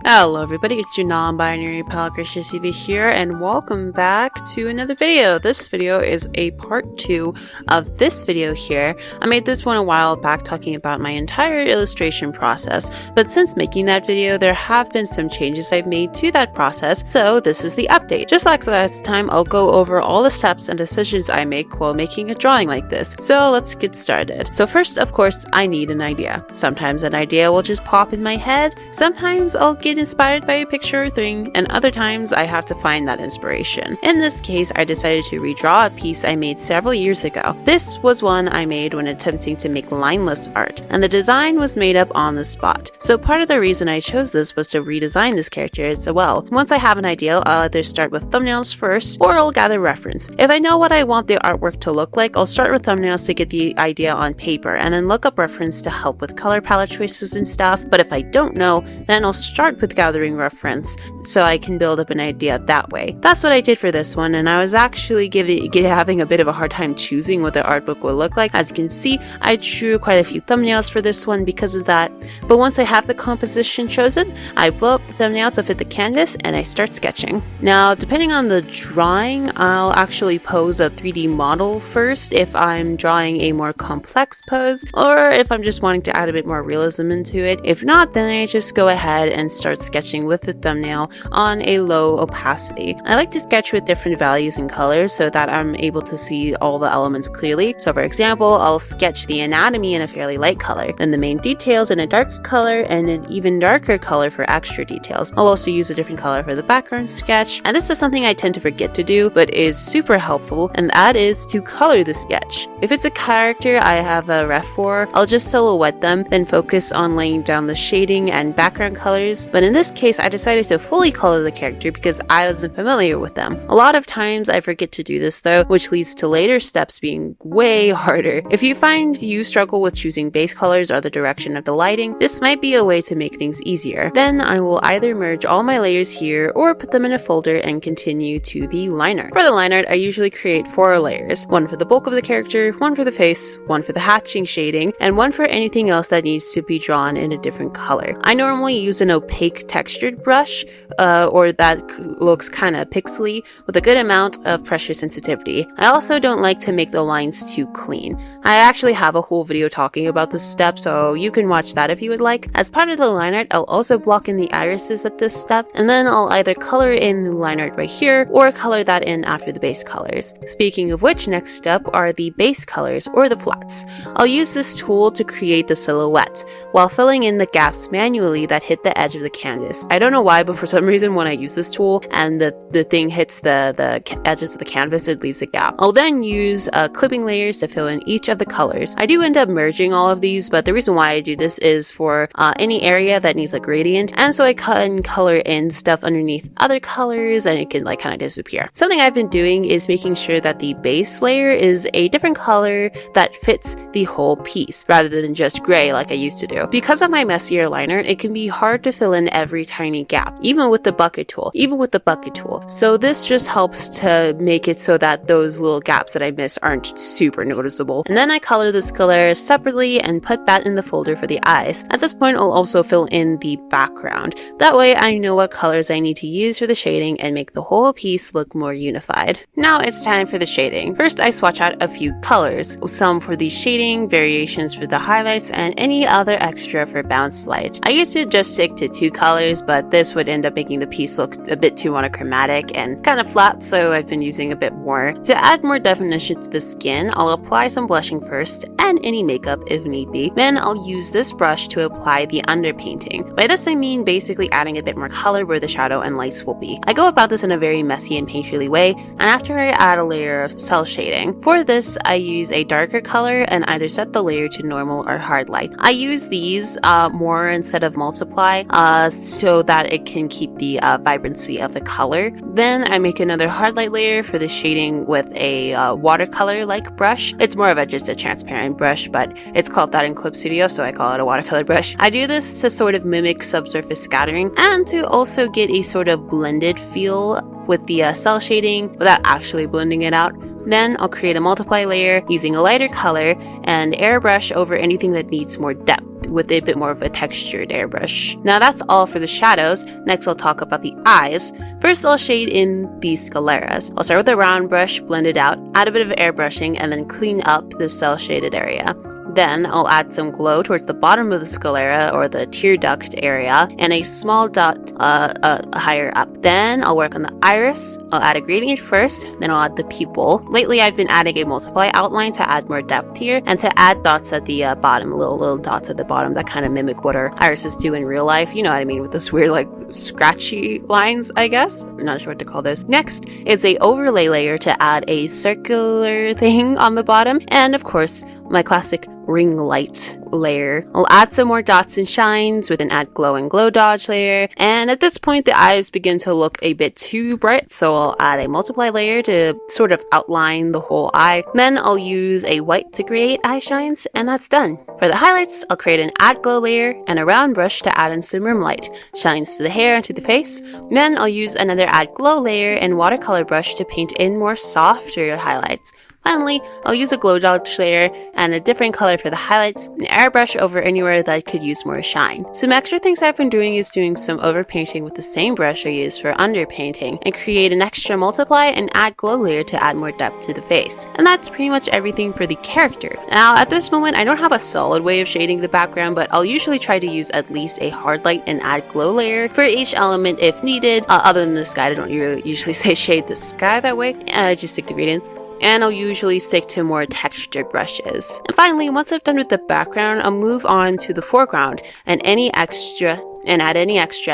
Hello everybody, it's your non-binary pal Gracious E.V.A here, and welcome back to another video. This video is a part 2 of this video here. I made this one a while back talking about my entire illustration process, but since making that video there have been some changes I've made to that process, so this is the update. Just like last time, I'll go over all the steps and decisions I make while making a drawing like this. So let's get started. So first, of course, I need an idea. Sometimes an idea will just pop in my head, sometimes I'll get inspired by a picture or thing, and other times I have to find that inspiration. In this case, I decided to redraw a piece I made several years ago. This was one I made when attempting to make lineless art, and the design was made up on the spot. So part of the reason I chose this was to redesign this character as well. Once I have an idea, I'll either start with thumbnails first, or I'll gather reference. If I know what I want the artwork to look like, I'll start with thumbnails to get the idea on paper, and then look up reference to help with color palette choices and stuff. But if I don't know, then I'll start with gathering reference so I can build up an idea that way. That's what I did for this one, and I was actually having a bit of a hard time choosing what the artbook would look like. As you can see, I drew quite a few thumbnails for this one because of that, but once I have the composition chosen, I blow up the thumbnail to fit the canvas and I start sketching. Now, depending on the drawing, I'll actually pose a 3D model first if I'm drawing a more complex pose, or if I'm just wanting to add a bit more realism into it. If not, then I just go ahead and start sketching with the thumbnail on a low opacity. I like to sketch with different values and colors so that I'm able to see all the elements clearly. So for example, I'll sketch the anatomy in a fairly light color, then the main details in a darker color, and an even darker color for extra details. I'll also use a different color for the background sketch, and this is something I tend to forget to do but is super helpful, and that is to color the sketch. If it's a character I have a ref for, I'll just silhouette them, then focus on laying down the shading and background colors. But in this case, I decided to fully color the character because I wasn't familiar with them. A lot of times I forget to do this though, which leads to later steps being way harder. If you find you struggle with choosing base colors or the direction of the lighting, this might be a way to make things easier. Then I will either merge all my layers here or put them in a folder and continue to the line art. For the line art, I usually create 4 layers. One for the bulk of the character, one for the face, one for the hatching shading, and one for anything else that needs to be drawn in a different color. I normally use an opaque textured brush, or that looks kind of pixely with a good amount of pressure sensitivity. I also don't like to make the lines too clean. I actually have a whole video talking about this step, so you can watch that if you would like. As part of the line art, I'll also block in the irises at this step, and then I'll either color in the line art right here or color that in after the base colors. Speaking of which, next step are the base colors or the flats. I'll use this tool to create the silhouette while filling in the gaps manually that hit the edge of the canvas. I don't know why, but for some reason when I use this tool and the thing hits the edges of the canvas, it leaves a gap. I'll then use clipping layers to fill in each of the colors. I do end up merging all of these, but the reason why I do this is for any area that needs a gradient, and so I can color in stuff underneath other colors and it can like kind of disappear. Something I've been doing is making sure that the base layer is a different color that fits the whole piece rather than just gray like I used to do. Because of my messier line art, it can be hard to fill in every tiny gap, even with the bucket tool. So this just helps to make it so that those little gaps that I miss aren't super noticeable. And then I color this color separately and put that in the folder for the eyes. At this point, I'll also fill in the background. That way I know what colors I need to use for the shading and make the whole piece look more unified. Now it's time for the shading. First, I swatch out a few colors, some for the shading, variations for the highlights, and any other extra for bounce light. I used to just stick to 2 colors, but this would end up making the piece look a bit too monochromatic and kind of flat, so I've been using a bit more. To add more definition to the skin, I'll apply some blushing first and any makeup if need be. Then I'll use this brush to apply the underpainting. By this I mean basically adding a bit more color where the shadow and lights will be. I go about this in a very messy and painterly way, and after I add a layer of cell shading. For this, I use a darker color and either set the layer to normal or hard light. I use these more instead of multiply so that it can keep the vibrancy of the color. Then I make another hard light layer for the shading with a watercolor like brush. It's more of just a transparent brush, but it's called that in Clip Studio, so I call it a watercolor brush. I do this to sort of mimic subsurface scattering and to also get a sort of blended feel with the cell shading without actually blending it out. Then I'll create a multiply layer using a lighter color and airbrush over anything that needs more depth. with a bit more of a textured airbrush. Now that's all for the shadows. Next I'll talk about the eyes. First I'll shade in these scaleras. I'll start with a round brush, blend it out, add a bit of airbrushing, and then clean up the cell shaded area. Then I'll add some glow towards the bottom of the sclera or the tear duct area and a small dot higher up. Then I'll work on the iris. I'll add a gradient first, then I'll add the pupil. Lately I've been adding a multiply outline to add more depth here and to add dots at the bottom, little dots at the bottom that kind of mimic what our irises do in real life. You know what I mean, with this weird like scratchy lines, I guess. I'm not sure what to call those. Next is a overlay layer to add a circular thing on the bottom, and of course my classic ring light layer. I'll add some more dots and shines with an add glow and glow dodge layer, and at this point the eyes begin to look a bit too bright, so I'll add a multiply layer to sort of outline the whole eye. Then I'll use a white to create eye shines, and that's done. For the highlights, I'll create an add glow layer and a round brush to add in some rim light shines to the hair and to the face. Then I'll use another add glow layer and watercolor brush to paint in more softer highlights. Finally, I'll use a glow dodge layer and a different color for the highlights, and airbrush over anywhere that could use more shine. Some extra things I've been doing is doing some overpainting with the same brush I used for underpainting, and create an extra multiply and add glow layer to add more depth to the face. And that's pretty much everything for the character. Now at this moment I don't have a solid way of shading the background, but I'll usually try to use at least a hard light and add glow layer for each element if needed. Other than the sky, I don't usually say shade the sky that way. I just stick to gradients. And I'll usually stick to more textured brushes. And finally, once I've done with the background, I'll move on to the foreground and add any extra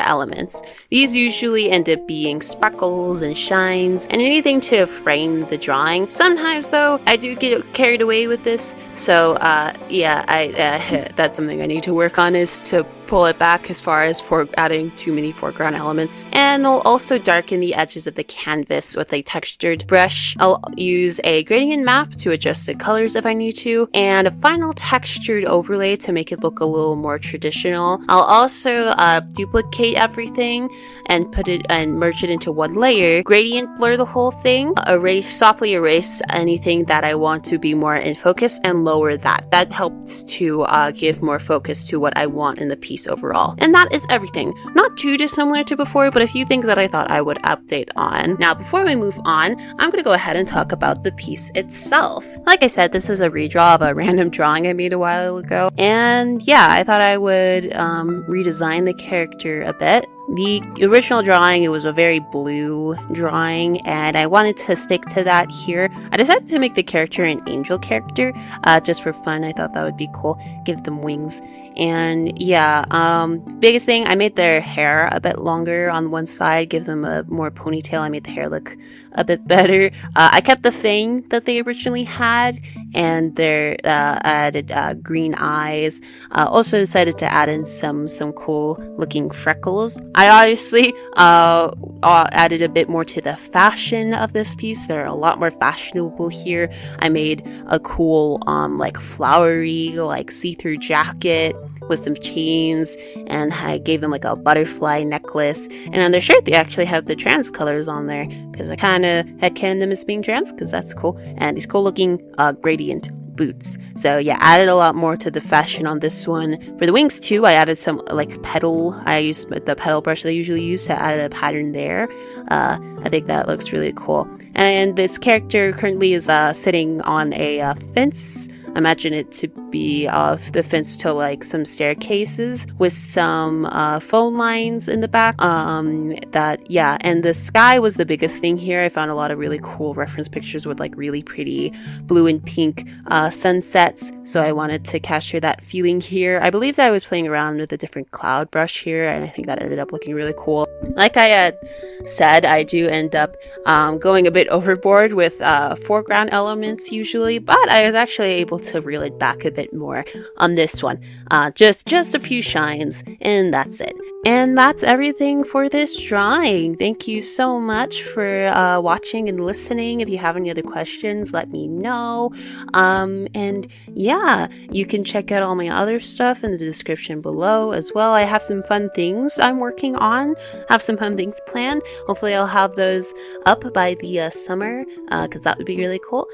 elements. These usually end up being sparkles and shines and anything to frame the drawing. Sometimes though, I do get carried away with this, so that's something I need to work on, is to pull it back as far as for adding too many foreground elements. And I'll also darken the edges of the canvas with a textured brush. I'll use a gradient map to adjust the colors if I need to, and a final textured overlay to make it look a little more traditional. I'll also duplicate everything and merge it into one layer, gradient blur the whole thing, softly erase anything that I want to be more in focus, and lower that. That helps to give more focus to what I want in the piece overall. And that is everything. Not too dissimilar to before, but a few things that I thought I would update on. Now before we move on, I'm going to go ahead and talk about the piece itself. Like I said, this is a redraw of a random drawing I made a while ago, and yeah, I thought I would redesign the character a bit. The original drawing, it was a very blue drawing, and I wanted to stick to that here. I decided to make the character an angel character, just for fun. I thought that would be cool. Give them wings. And yeah, biggest thing, I made their hair a bit longer on one side, give them a more ponytail. I made the hair look a bit better. I kept the fang that they originally had, and their added green eyes. Also decided to add in some cool looking freckles. I obviously added a bit more to the fashion of this piece. They're a lot more fashionable here. I made a cool like flowery, like see-through jacket with some chains, and I gave them like a butterfly necklace. And on their shirt they actually have the trans colors on there, because I kind of headcanoned them as being trans, because that's cool. And these cool looking gradient boots. So yeah, added a lot more to the fashion on this one. For the wings too, I added some like petal. I used the petal brush that I usually use to add a pattern there. I think that looks really cool. And this character currently is sitting on a fence. Imagine it to be off the fence to like some staircases with some phone lines in the back. And the sky was the biggest thing here. I found a lot of really cool reference pictures with like really pretty blue and pink sunsets, so I wanted to capture that feeling here. I believe that I was playing around with a different cloud brush here, and I think that ended up looking really cool. Like I had said, I do end up going a bit overboard with foreground elements usually, but I was actually able to reel it back a bit more on this one. Just a few shines, and that's it. And that's everything for this drawing. Thank you so much for watching and listening. If you have any other questions, let me know. And yeah, you can check out all my other stuff in the description below as well. I have some fun things I'm working on, have some fun things planned. Hopefully I'll have those up by the summer, because that would be really cool.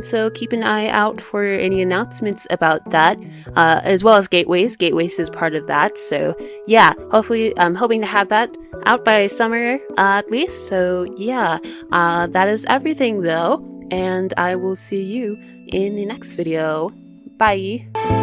So keep an eye out for any announcements about that, as well as Gateways. Gateways is part of that. So yeah, hopefully I'm hoping to have that out by summer, at least. So yeah, that is everything though, and I will see you in the next video. Bye!